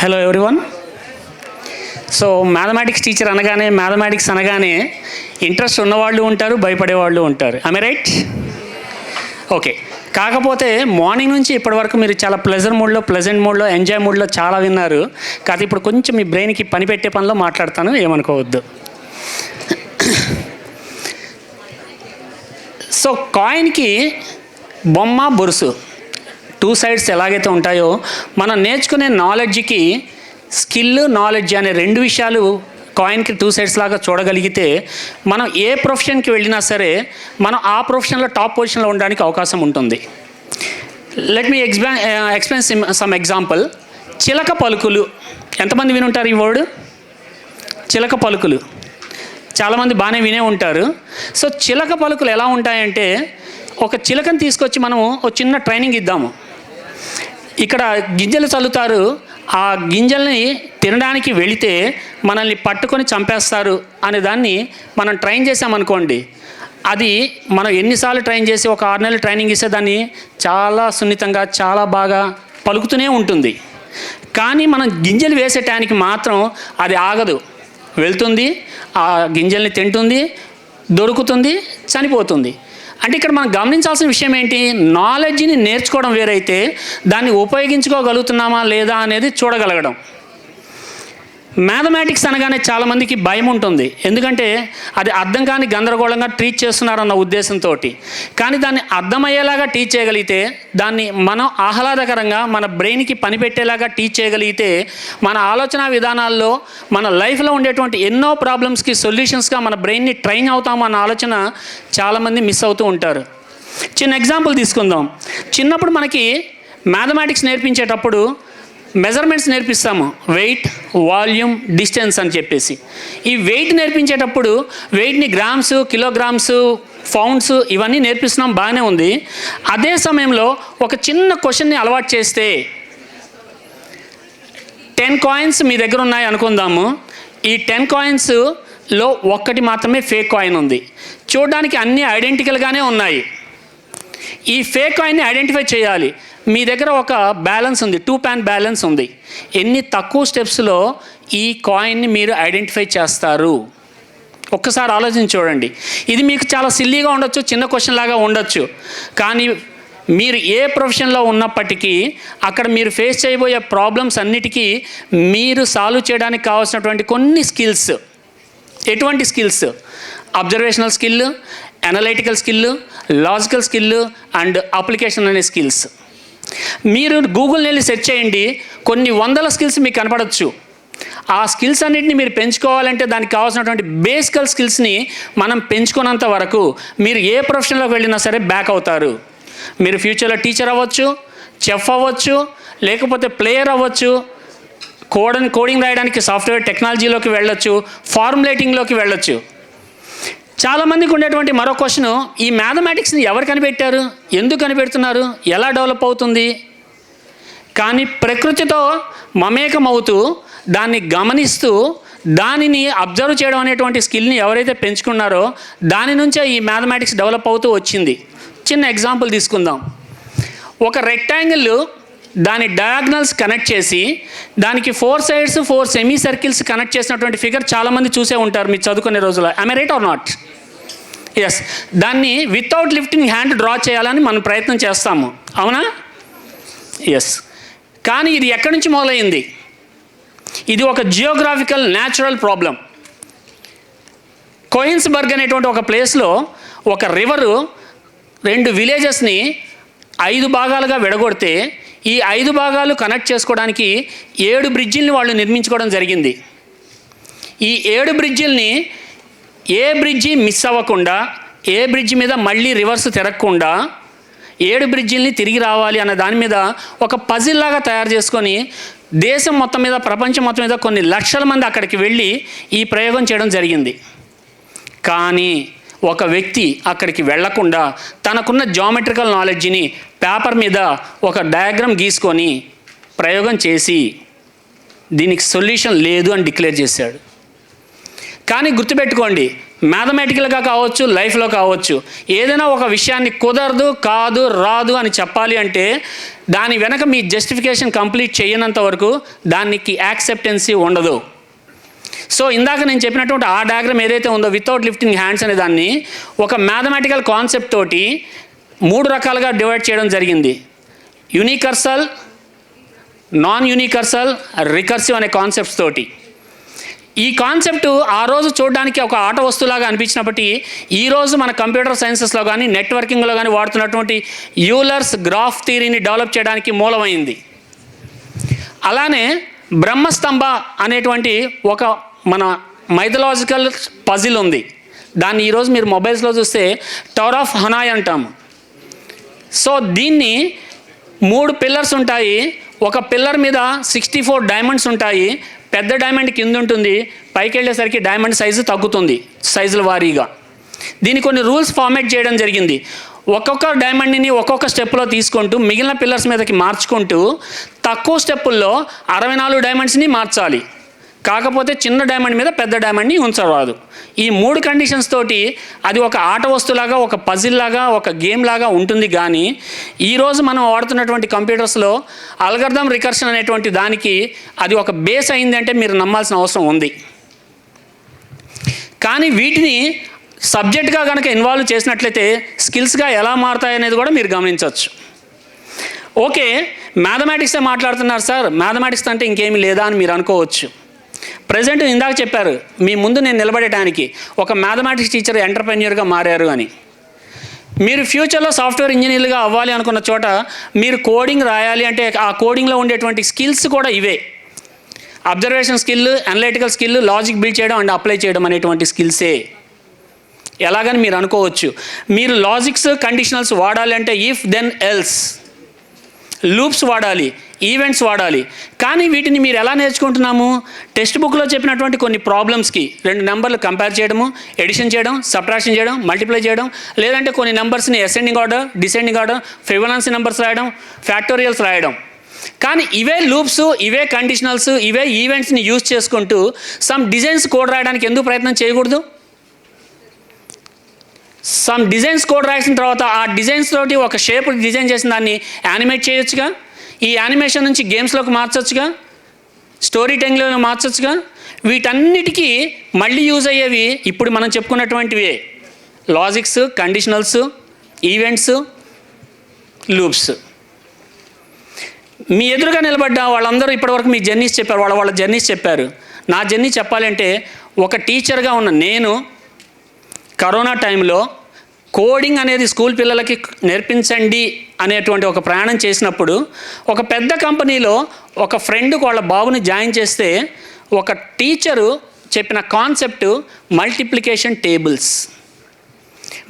Hello everyone. So mathematics teacher అనగానే, mathematics అనగానే interest ఉన్నవాళ్ళు ఉంటారు, భయపడేవాళ్ళు ఉంటారు. I right? ఓకే. కాకపోతే మార్నింగ్ నుంచి ఇప్పటి వరకు మీరు చాలా ప్లెజెంట్ మూడ్లో, ఎంజాయ్ మూడ్లో చాలా విన్నారు. కాదు ఇప్పుడు కొంచెం మీ బ్రెయిన్కి పని పెట్టే పనిలో మాట్లాడతాను, ఏమనుకోవద్దు. సో కాయిన్కి బొమ్మ, బొరుసు, టూ సైడ్స్ ఎలాగైతే ఉంటాయో, మనం నేర్చుకునే నాలెడ్జ్కి స్కిల్, నాలెడ్జ్ అనే రెండు విషయాలు కాయిన్కి టూ సైడ్స్ లాగా చూడగలిగితే మనం ఏ ప్రొఫెషన్కి వెళ్ళినా సరే మనం ఆ ప్రొఫెషన్లో టాప్ పొజిషన్లో ఉండడానికి అవకాశం ఉంటుంది. Let me explain some example. చిలక పలుకులు, ఎంతమంది విని ఉంటారు ఈ వర్డ్? చిలక పలుకులు చాలామంది బాగానే వినే ఉంటారు. సో చిలక పలుకులు ఎలా ఉంటాయంటే, ఒక చిలకని తీసుకొచ్చి మనము ఒక చిన్న ట్రైనింగ్ ఇద్దాము. ఇక్కడ గింజలు చల్లుతారు, ఆ గింజల్ని తినడానికి వెళితే మనల్ని పట్టుకొని చంపేస్తారు అనే దాన్ని మనం ట్రైన్ చేసామనుకోండి, అది మనం ఎన్నిసార్లు ట్రైన్ చేసి ఒక 6 నెలలు ట్రైనింగ్ ఇస్తే దాన్ని చాలా సున్నితంగా, చాలా బాగా పలుకుతూనే ఉంటుంది. కానీ మనం గింజలు వేసే టైంకి మాత్రం అది ఆగదు, వెళ్తుంది, ఆ గింజల్ని తింటుంది, దొరుకుతుంది, చనిపోతుంది. అంటే ఇక్కడ మనం గమనించాల్సిన విషయం ఏంటి? నాలెడ్జ్ని నేర్చుకోవడం వేరైతే దాన్ని ఉపయోగించుకోగలుగుతున్నామా లేదా అనేది చూడగలగడం. మ్యాథమెటిక్స్ అనగానే చాలామందికి భయం ఉంటుంది, ఎందుకంటే అది అర్థం కాని గందరగోళంగా ట్రీట్ చేస్తున్నారన్న ఉద్దేశంతో. కానీ దాన్ని అర్థమయ్యేలాగా టీచ్ చేయగలిగితే, దాన్ని మనం ఆహ్లాదకరంగా మన బ్రెయిన్కి పనిపెట్టేలాగా టీచ్ చేయగలిగితే, మన ఆలోచన విధానాల్లో మన లైఫ్లో ఉండేటువంటి ఎన్నో ప్రాబ్లమ్స్కి సొల్యూషన్స్గా మన బ్రెయిన్ని ట్రైన్ అవుతామన్న ఆలోచన చాలామంది మిస్ అవుతూ ఉంటారు. చిన్న ఎగ్జాంపుల్ తీసుకుందాం. చిన్నప్పుడు మనకి మ్యాథమెటిక్స్ నేర్పించేటప్పుడు మెజర్మెంట్స్ నేర్పిస్తాము, వెయిట్, వాల్యూమ్, డిస్టెన్స్ అని చెప్పేసి. ఈ వెయిట్ నేర్పించేటప్పుడు వెయిట్ని గ్రామ్స్, కిలోగ్రామ్స్, పౌండ్స్ ఇవన్నీ నేర్పిస్తున్నాం, బాగానే ఉంది. అదే సమయంలో ఒక చిన్న క్వశ్చన్ని అలవాటు చేస్తే, 10 కాయిన్స్ మీ దగ్గర ఉన్నాయి అనుకుందాము. ఈ 10 కాయిన్స్లో ఒక్కటి మాత్రమే ఫేక్ కాయిన్ ఉంది, చూడడానికి అన్నీ ఐడెంటికల్గానే ఉన్నాయి. ఈ ఫేక్ కాయిన్ని ఐడెంటిఫై చేయాలి. మీ దగ్గర ఒక బ్యాలెన్స్ ఉంది, 2 పాన్ బ్యాలెన్స్ ఉంది. ఎన్ని తక్కువ స్టెప్స్లో ఈ కాయిన్ని మీరు ఐడెంటిఫై చేస్తారు? ఒక్కసారి ఆలోచించి చూడండి. ఇది మీకు చాలా సిల్లీగా ఉండొచ్చు, చిన్న క్వశ్చన్ లాగా ఉండొచ్చు, కానీ మీరు ఏ ప్రొఫెషన్లో ఉన్నప్పటికీ అక్కడ మీరు ఫేస్ చేయబోయే ప్రాబ్లమ్స్ అన్నిటికీ మీరు సాల్వ్ చేయడానికి కావాల్సినటువంటి కొన్ని స్కిల్స్. ఎటువంటి skills? Observational skill, analytical skill, logical skill and application అనే స్కిల్స్. మీరు గూగుల్ని వెళ్ళి సెర్చ్ చేయండి, కొన్ని వందల స్కిల్స్ మీకు కనపడవచ్చు. ఆ స్కిల్స్ అన్నింటినీ మీరు పెంచుకోవాలంటే దానికి కావాల్సినటువంటి బేసికల్ స్కిల్స్ని మనం పెంచుకున్నంత వరకు మీరు ఏ ప్రొఫెషన్లోకి వెళ్ళినా సరే బ్యాక్ అవుతారు. మీరు ఫ్యూచర్లో టీచర్ అవ్వచ్చు, చెఫ్ అవ్వచ్చు, లేకపోతే ప్లేయర్ అవ్వచ్చు, కోడింగ్ రాయడానికి సాఫ్ట్వేర్ టెక్నాలజీలోకి వెళ్ళొచ్చు, ఫార్ములేటింగ్లోకి వెళ్ళొచ్చు. చాలామందికి ఉండేటువంటి మరో క్వశ్చను, ఈ మ్యాథమెటిక్స్ని ఎవరు కనిపెట్టారు, ఎందుకు కనిపెడుతున్నారు, ఎలా డెవలప్ అవుతుంది? కానీ ప్రకృతితో మమేకమవుతూ దాన్ని గమనిస్తూ దానిని అబ్జర్వ్ చేయడం అనేటువంటి స్కిల్ని ఎవరైతే పెంచుకున్నారో దాని నుంచే ఈ మ్యాథమెటిక్స్ డెవలప్ అవుతూ వచ్చింది. చిన్న ఎగ్జాంపుల్ తీసుకుందాం. ఒక రెక్టాంగిల్ దాని డయాగ్నల్స్ కనెక్ట్ చేసి దానికి 4 సైడ్స్ 4 సెమీ సర్కిల్స్ కనెక్ట్ చేసినటువంటి ఫిగర్ చాలామంది చూసే ఉంటారు మీరు చదువుకునే రోజుల్లో. I right or not? Yes. దాన్ని వితౌట్ లిఫ్టింగ్ హ్యాండ్ డ్రా చేయాలని మనం ప్రయత్నం చేస్తాము, అవునా? ఎస్. కానీ ఇది ఎక్కడి నుంచి మొదలైంది? ఇది ఒక జియోగ్రాఫికల్ న్యాచురల్ ప్రాబ్లం. కోయిన్స్బర్గ్ అనేటువంటి ఒక ప్లేస్లో ఒక రివరు 2 విలేజెస్ని 5 భాగాలుగా విడగొడితే ఈ 5 భాగాలు కనెక్ట్ చేసుకోవడానికి 7 బ్రిడ్జిల్ని వాళ్ళు నిర్మించుకోవడం జరిగింది. ఈ 7 బ్రిడ్జిల్ని ఏ బ్రిడ్జి మిస్ అవ్వకుండా, ఏ బ్రిడ్జి మీద మళ్ళీ రివర్స్ తిరగకుండా 7 బ్రిడ్జిల్ని తిరిగి రావాలి అనే దాని మీద ఒక పజిల్ లాగా తయారు చేసుకొని దేశం మొత్తం మీద, ప్రపంచం మొత్తం మీద కొన్ని లక్షల మంది అక్కడికి వెళ్ళి ఈ ప్రయోగం చేయడం జరిగింది. కానీ ఒక వ్యక్తి అక్కడికి వెళ్లకుండా తనకున్న జామెట్రికల్ నాలెడ్జ్ని పేపర్ మీద ఒక డయాగ్రామ్ గీసుకొని ప్రయోగం చేసి దీనికి సొల్యూషన్ లేదు అని డిక్లేర్ చేశాడు. కానీ గుర్తుపెట్టుకోండి, మ్యాథమెటికల్గా కావచ్చు, లైఫ్లో కావచ్చు, ఏదైనా ఒక విషయాన్ని కుదరదు, కాదు, రాదు అని చెప్పాలి అంటే దాని వెనక మీ జస్టిఫికేషన్ కంప్లీట్ చేయనంత వరకు దానికి యాక్సెప్టెన్సీ ఉండదు. సో ఇందాక నేను చెప్పినటువంటి ఆ డయాగ్రామ్ ఏదైతే ఉందో వితౌట్ లిఫ్టింగ్ హ్యాండ్స్ అనే దాన్ని ఒక మ్యాథమెటికల్ కాన్సెప్ట్ తోటి 3 రకాలుగా డివైడ్ చేయడం జరిగింది. యూనికర్సల్, నాన్ యూనికర్సల్, రికర్సివ్ అనే కాన్సెప్ట్స్ తోటి. ఈ కాన్సెప్ట్ ఆ రోజు చూడడానికి ఒక ఆట వస్తువులాగా అనిపించినప్పటికీ ఈరోజు మన కంప్యూటర్ సైన్సెస్లో కానీ నెట్వర్కింగ్లో కానీ వాడుతున్నటువంటి యూలర్స్ గ్రాఫ్ థియరీని డెవలప్ చేయడానికి మూలమైంది. అలానే బ్రహ్మస్తంభ అనేటువంటి ఒక మన మైథలాజికల్ పజిల్ ఉంది. దాన్ని ఈరోజు మీరు మొబైల్స్లో చూస్తే టవర్ ఆఫ్ హనాయ్ అంటాము. సో దీన్ని 3 పిల్లర్స్ ఉంటాయి. ఒక పిల్లర్ మీద 64 డైమండ్స్ ఉంటాయి. పెద్ద డైమండ్ కింద ఉంటుంది, పైకి వెళ్ళేసరికి డైమండ్ సైజు తగ్గుతుంది సైజుల వారీగా. దీన్ని కొన్ని రూల్స్ ఫార్మేట్ చేయడం జరిగింది. ఒక్కొక్క డైమండ్ని ఒక్కొక్క స్టెప్లో తీసుకుంటూ మిగిలిన పిల్లర్స్ మీదకి మార్చుకుంటూ తక్కువ స్టెప్పుల్లో 64 డైమండ్స్ని మార్చాలి. కాకపోతే చిన్న డైమండ్ మీద పెద్ద డైమండ్ని ఉంచరాదు. ఈ 3 కండిషన్స్ తోటి అది ఒక ఆట వస్తువులాగా, ఒక పజిల్ లాగా, ఒక గేమ్ లాగా ఉంటుంది. కానీ ఈరోజు మనం వాడుతున్నటువంటి కంప్యూటర్స్లో అల్గోరిథం రికర్షన్ అనేటువంటి దానికి అది ఒక బేస్ అయిందంటే మీరు నమ్మాల్సిన అవసరం ఉంది. కానీ వీటిని సబ్జెక్ట్గా కనుక ఇన్వాల్వ్ చేసినట్లయితే స్కిల్స్గా ఎలా మారుతాయి అనేది కూడా మీరు గమనించవచ్చు. ఓకే, మ్యాథమెటిక్సే మాట్లాడుతున్నారు సార్, మ్యాథమెటిక్స్ అంటే ఇంకేమీ లేదా అని మీరు అనుకోవచ్చు. ప్రజెంట్ ఇందాక చెప్పారు మీ ముందు నేను నిలబడటానికి ఒక మ్యాథమెటిక్స్ టీచర్ ఎంటర్ప్రెన్యూర్గా మారారు అని. మీరు ఫ్యూచర్లో సాఫ్ట్వేర్ ఇంజనీర్లుగా అవ్వాలి అనుకున్న చోట మీరు కోడింగ్ రాయాలి అంటే ఆ కోడింగ్లో ఉండేటువంటి స్కిల్స్ కూడా ఇవే. Observation skill, analytical skill, logic build చేయడం అండ్ అప్లై చేయడం అనేటువంటి స్కిల్సే. ఎలాగని మీరు అనుకోవచ్చు. మీరు లాజిక్స్, కండిషనల్స్ వాడాలి అంటే ఇఫ్ దెన్ ఎల్స్, లూప్స్ వాడాలి, ఈవెంట్స్ వాడాలి. కానీ వీటిని మీరు ఎలా నేర్చుకుంటున్నాము? టెక్స్ట్ బుక్లో చెప్పినటువంటి కొన్ని ప్రాబ్లమ్స్కి 2 నెంబర్లు కంపేర్ చేయడము, ఎడిషన్ చేయడం, సబ్ట్రాక్షన్ చేయడం, మల్టిప్లై చేయడం, లేదంటే కొన్ని నెంబర్స్ని ascending order, descending order, Fibonacci numbers రాయడం, ఫ్యాక్టోరియల్స్ రాయడం. కానీ ఇవే లూప్స్, ఇవే కండిషనల్స్, ఇవే ఈవెంట్స్ని యూజ్ చేసుకుంటూ సమ్ డిజైన్స్ కోడ్ రాయడానికి ఎందుకు ప్రయత్నం చేయకూడదు? సమ్ డిజైన్స్ కోడ్ రాసిన తర్వాత ఆ డిజైన్స్ తోటి ఒక షేప్ డిజైన్ చేసిన దాన్ని యానిమేట్ చేయొచ్చుగా, ఈ యానిమేషన్ నుంచి గేమ్స్లోకి మార్చొచ్చుగా, స్టోరీ టెలింగ్లో మార్చొచ్చుగా. వీటన్నిటికీ మళ్ళీ యూజ్ అయ్యేవి ఇప్పుడు మనం చెప్పుకున్నటువంటివే లాజిక్స్, కండిషనల్స్, ఈవెంట్స్, లూప్స్. మీ ఎదురుగా నిలబడ్డ వాళ్ళందరూ ఇప్పటివరకు మీ జర్నీస్ చెప్పారు, వాళ్ళ జర్నీస్ చెప్పారు. నా జర్నీ చెప్పాలంటే ఒక టీచర్గా ఉన్న నేను కరోనా టైంలో కోడింగ్ అనేది స్కూల్ పిల్లలకి నేర్పించండి అనేటువంటి ఒక ప్రయాణం చేసినప్పుడు ఒక పెద్ద కంపెనీలో ఒక ఫ్రెండ్కి వాళ్ళ బాబుని జాయిన్ చేస్తే ఒక టీచరు చెప్పిన concept multiplication tables.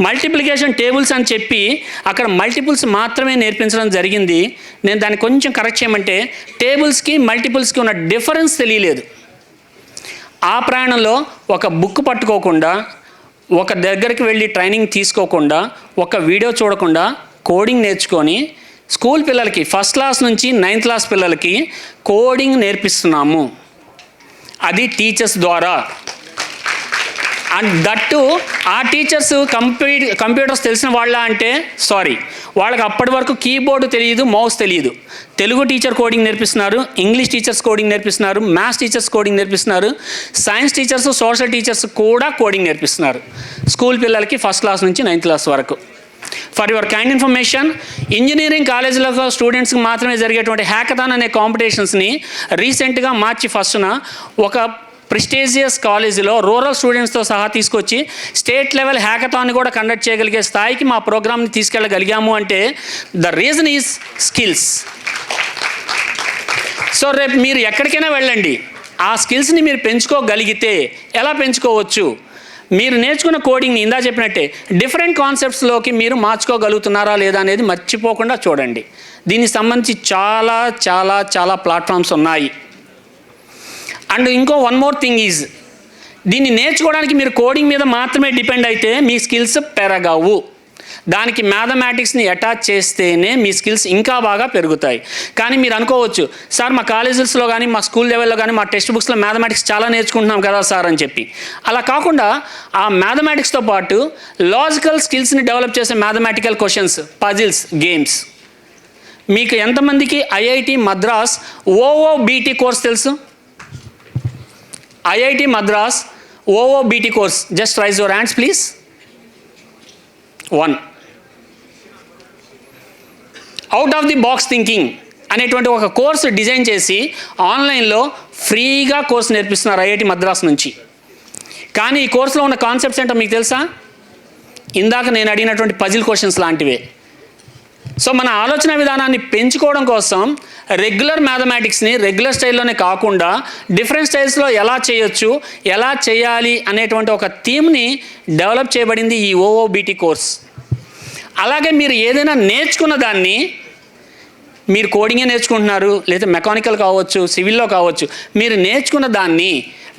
Multiplication tables అని చెప్పి అక్కడ మల్టిపుల్స్ మాత్రమే నేర్పించడం జరిగింది. నేను దాన్ని కొంచెం కరెక్ట్ చేయమంటే టేబుల్స్కి మల్టిపుల్స్కి ఉన్న డిఫరెన్స్ తెలియలేదు. ఆ ప్రయాణంలో ఒక బుక్ పట్టుకోకుండా, ఒక దగ్గరికి వెళ్ళి ట్రైనింగ్ తీసుకోకుండా, ఒక వీడియో చూడకుండా కోడింగ్ నేర్చుకొని స్కూల్ పిల్లలకి 1st క్లాస్ నుంచి 9th క్లాస్ పిల్లలకి కోడింగ్ నేర్పిస్తున్నాము. అది టీచర్స్ ద్వారా. అండ్ దట్టు ఆ టీచర్స్ కంప్యూటర్స్ తెలిసిన వాళ్ళ అంటే సారీ, వాళ్ళకి అప్పటి వరకు కీబోర్డు తెలియదు, మౌస్ తెలియదు. తెలుగు టీచర్ కోడింగ్ నేర్పిస్తున్నారు, ఇంగ్లీష్ టీచర్స్ కోడింగ్ నేర్పిస్తున్నారు, మ్యాథ్స్ టీచర్స్ కోడింగ్ నేర్పిస్తున్నారు, సైన్స్ టీచర్స్, సోషల్ టీచర్స్ కూడా కోడింగ్ నేర్పిస్తున్నారు స్కూల్ పిల్లలకి 1st క్లాస్ నుంచి 9th క్లాస్ వరకు. For your kind information, engineering కాలేజీలో స్టూడెంట్స్కి మాత్రమే జరిగేటువంటి హ్యాకథాన్ అనే కాంపిటీషన్స్ని రీసెంట్గా March 1న ఒక ప్రెస్టీజియస్ కాలేజీలో రూరల్ స్టూడెంట్స్తో సహా తీసుకొచ్చి స్టేట్ లెవెల్ హ్యాకథాన్ని కూడా కండక్ట్ చేయగలిగే స్థాయికి మా ప్రోగ్రామ్ని తీసుకెళ్ళగలిగాము అంటే the reason is skills. So రేపు మీరు ఎక్కడికైనా వెళ్ళండి, ఆ స్కిల్స్ని మీరు పెంచుకోగలిగితే ఎలా పెంచుకోవచ్చు? మీరు నేర్చుకున్న కోడింగ్ని ఇందా చెప్పినట్టే డిఫరెంట్ కాన్సెప్ట్స్లోకి మీరు మార్చుకోగలుగుతున్నారా లేదా అనేది మర్చిపోకుండా చూడండి. దీనికి సంబంధించి చాలా చాలా చాలా ప్లాట్ఫామ్స్ ఉన్నాయి. అండ్ ఇంకో వన్ మోర్ థింగ్ ఈజ్, దీన్ని నేర్చుకోవడానికి మీరు కోడింగ్ మీద మాత్రమే డిపెండ్ అయితే మీ స్కిల్స్ పెరగవు. దానికి మ్యాథమెటిక్స్ని అటాచ్ చేస్తేనే మీ స్కిల్స్ ఇంకా బాగా పెరుగుతాయి. కానీ మీరు అనుకోవచ్చు, సార్ మా కాలేజెస్లో కానీ మా స్కూల్ లెవెల్లో కానీ మా టెక్స్ట్ బుక్స్లో మ్యాథమెటిక్స్ చాలా నేర్చుకుంటున్నాం కదా సార్ అని చెప్పి. అలా కాకుండా ఆ మ్యాథమెటిక్స్తో పాటు లాజికల్ స్కిల్స్ని డెవలప్ చేసే మ్యాథమెటికల్ క్వశ్చన్స్, పజిల్స్, గేమ్స్. మీకు ఎంతమందికి ఐఐటి మద్రాస్ ఓఓబీటీ కోర్స్ తెలుసు? IIT Madras OOBT course, just raise your hands please. 1. Out of the box thinking అనేటువంటి ఒక కోర్సు డిజైన్ చేసి ఆన్లైన్లో ఫ్రీగా కోర్సు నేర్పిస్తున్నారు ఐఐటి మద్రాస్ నుంచి. కానీ ఈ కోర్సులో ఉన్న కాన్సెప్ట్స్ ఏంటో మీకు తెలుసా? ఇందాక నేను అడిగినటువంటి పజిల్ క్వశ్చన్స్ లాంటివే. సో మన ఆలోచన విధానాన్ని పెంచుకోవడం కోసం రెగ్యులర్ మ్యాథమెటిక్స్ని రెగ్యులర్ స్టైల్లోనే కాకుండా డిఫరెంట్ స్టైల్స్లో ఎలా చేయొచ్చు, ఎలా చేయాలి అనేటువంటి ఒక థీమ్ని డెవలప్ చేయబడింది ఈ ఓఓబీటీ కోర్స్. అలాగే మీరు ఏదైనా నేర్చుకున్న దాన్ని, మీరు కోడింగే నేర్చుకుంటున్నారు, లేదా మెకానికల్ కావచ్చు, సివిల్లో కావచ్చు, మీరు నేర్చుకున్న దాన్ని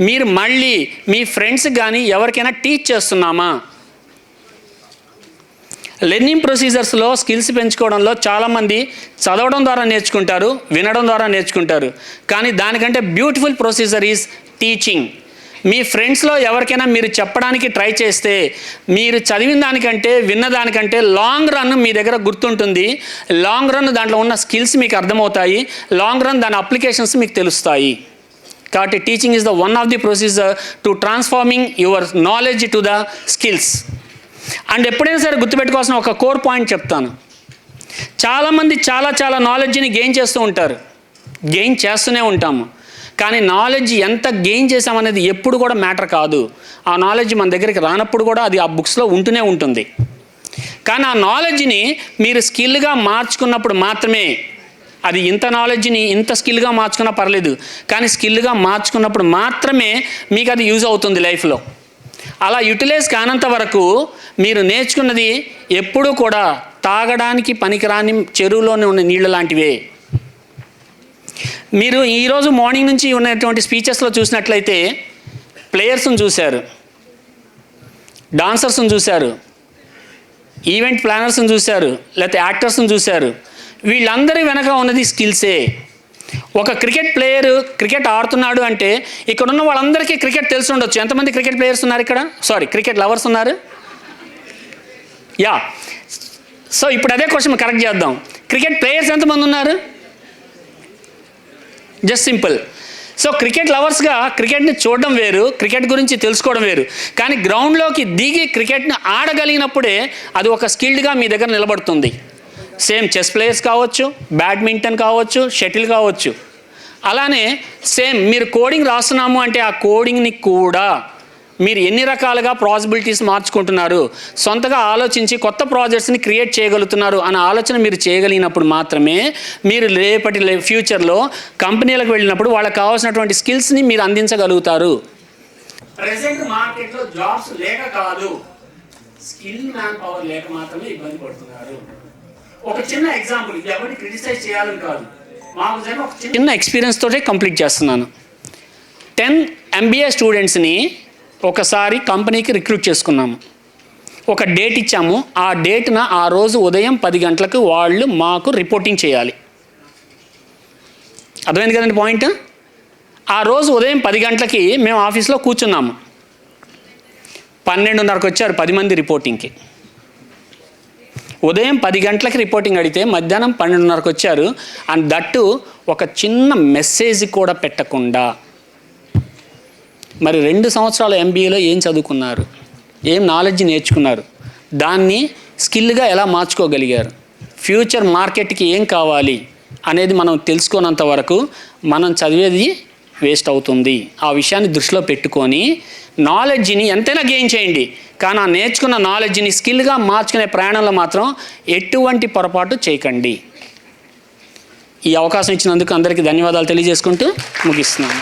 మీరు మళ్ళీ మీ ఫ్రెండ్స్కి కానీ ఎవరికైనా టీచ్ చేస్తున్నామా? లెర్నింగ్ ప్రొసీజర్స్లో స్కిల్స్ పెంచుకోవడంలో చాలామంది చదవడం ద్వారా నేర్చుకుంటారు, వినడం ద్వారా నేర్చుకుంటారు. కానీ దానికంటే బ్యూటిఫుల్ ప్రొసీజర్ ఈజ్ టీచింగ్. మీ ఫ్రెండ్స్లో ఎవరికైనా మీరు చెప్పడానికి ట్రై చేస్తే మీరు చదివిన దానికంటే విన్న దానికంటే లాంగ్ రన్ మీ దగ్గర గుర్తుంటుంది. లాంగ్ రన్ దాంట్లో ఉన్న స్కిల్స్ మీకు అర్థమవుతాయి. లాంగ్ రన్ దాని అప్లికేషన్స్ మీకు తెలుస్తాయి. కాబట్టి teaching is the one of the procedure to transforming your knowledge to the skills. And ఎప్పుడైనా సరే గుర్తుపెట్టుకోవాల్సిన ఒక కోర్ పాయింట్ చెప్తాను. చాలామంది చాలా నాలెడ్జ్ని గెయిన్ చేస్తూ ఉంటారు, గెయిన్ చేస్తూనే ఉంటాము. కానీ నాలెడ్జ్ ఎంత గెయిన్ చేసామనేది ఎప్పుడు కూడా మ్యాటర్ కాదు. ఆ నాలెడ్జ్ మన దగ్గరికి రానప్పుడు కూడా అది ఆ బుక్స్లో ఉంటూనే ఉంటుంది. కానీ ఆ నాలెడ్జ్ని మీరు స్కిల్గా మార్చుకున్నప్పుడు మాత్రమే, అది ఇంత నాలెడ్జ్ని ఇంత స్కిల్గా మార్చుకున్నా పర్లేదు, కానీ స్కిల్గా మార్చుకున్నప్పుడు మాత్రమే మీకు అది యూజ్ అవుతుంది లైఫ్లో. అలా యూటిలైజ్ కానంత వరకు మీరు నేర్చుకున్నది ఎప్పుడూ కూడా తాగడానికి పనికిరాని చెరువులోనే ఉన్న నీళ్ళ లాంటివే. మీరు ఈరోజు మార్నింగ్ నుంచి ఉన్నటువంటి స్పీచెస్లో చూసినట్లయితే ప్లేయర్స్ని చూశారు, డాన్సర్స్ని చూశారు, ఈవెంట్ ప్లానర్స్ని చూశారు, లేకపోతే యాక్టర్స్ని చూశారు. వీళ్ళందరి వెనక ఉన్నది స్కిల్సే. ఒక క్రికెట్ ప్లేయర్ క్రికెట్ ఆడుతున్నాడు అంటే ఇక్కడ ఉన్న వాళ్ళందరికీ క్రికెట్ తెలిసి ఉండొచ్చు. ఎంతమంది క్రికెట్ ప్లేయర్స్ ఉన్నారు ఇక్కడ? సారీ, క్రికెట్ లవర్స్ ఉన్నారు? యా. సో ఇప్పుడు అదే క్వశ్చన్ కరెక్ట్ చేద్దాం. క్రికెట్ ప్లేయర్స్ ఎంతమంది ఉన్నారు? Just simple. సో క్రికెట్ లవర్స్గా క్రికెట్ని చూడడం వేరు, క్రికెట్ గురించి తెలుసుకోవడం వేరు. కానీ గ్రౌండ్లోకి దిగి క్రికెట్ని ఆడగలిగినప్పుడే అది ఒక స్కిల్డ్గా మీ దగ్గర నిలబడుతుంది. సేమ్ చెస్ ప్లేయర్స్ కావచ్చు, బ్యాడ్మింటన్ కావచ్చు, షటిల్ కావచ్చు. అలానే సేమ్ మీరు కోడింగ్ రాస్తున్నాము అంటే ఆ కోడింగ్ని కూడా మీరు ఎన్ని రకాలుగా పాసిబిలిటీస్ మార్చుకుంటున్నారు, సొంతగా ఆలోచించి కొత్త ప్రాజెక్ట్స్ని క్రియేట్ చేయగలుగుతున్నారు అనే ఆలోచన మీరు చేయగలిగినప్పుడు మాత్రమే మీరు రేపటి ఫ్యూచర్లో కంపెనీలకు వెళ్ళినప్పుడు వాళ్ళకి కావాల్సినటువంటి స్కిల్స్ని మీరు అందించగలుగుతారు. ప్రెసెంట్ మార్కెట్లో జాబ్స్ లేక కాదు, స్కిల్ మ్యాన్ పవర్ లేక మాత్రమే ఇబ్బంది పడుతున్నారు. ఒక చిన్న ఎగ్జాంపుల్, ఇది ఎవరిని క్రిటిసైజ్ చేయాలని కాదు, మాకు జరిగిన ఒక చిన్న ఎక్స్పీరియన్స్ తోటే కంప్లీట్ చేస్తున్నాను. 10 MBA స్టూడెంట్స్ని ఒకసారి కంపెనీకి రిక్రూట్ చేసుకున్నాము. ఒక డేట్ ఇచ్చాము. ఆ డేట్న ఆ రోజు ఉదయం 10 గంటలకు వాళ్ళు మాకు రిపోర్టింగ్ చేయాలి. అర్థమైంది కదండి పాయింట్? ఆ రోజు ఉదయం 10 గంటలకి మేము ఆఫీస్లో కూర్చున్నాము. 12:30కి వచ్చారు 10 మంది రిపోర్టింగ్కి. ఉదయం 10 గంటలకి రిపోర్టింగ్ అడిగితే మధ్యాహ్నం 12:30కి వచ్చారు. అండ్ దట్టు ఒక చిన్న మెసేజ్ కూడా పెట్టకుండా. మరి 2 సంవత్సరాల MBAలో ఏం చదువుకున్నారు, ఏం నాలెడ్జ్ నేర్చుకున్నారు, దాన్ని స్కిల్గా ఎలా మార్చుకోగలిగారు, ఫ్యూచర్ మార్కెట్కి ఏం కావాలి అనేది మనం తెలుసుకున్నంత వరకు మనం చదివేది వేస్ట్ అవుతుంది. ఆ విషయాన్ని దృష్టిలో పెట్టుకొని నాలెడ్జ్ని ఎంతైనా గెయిన్ చేయండి, కానీ ఆ నేర్చుకున్న నాలెడ్జ్ని స్కిల్గా మార్చుకునే ప్రయాణంలో మాత్రం ఎటువంటి పొరపాటు చేయకండి. ఈ అవకాశం ఇచ్చినందుకు అందరికీ ధన్యవాదాలు తెలియజేసుకుంటూ ముగిస్తున్నాను.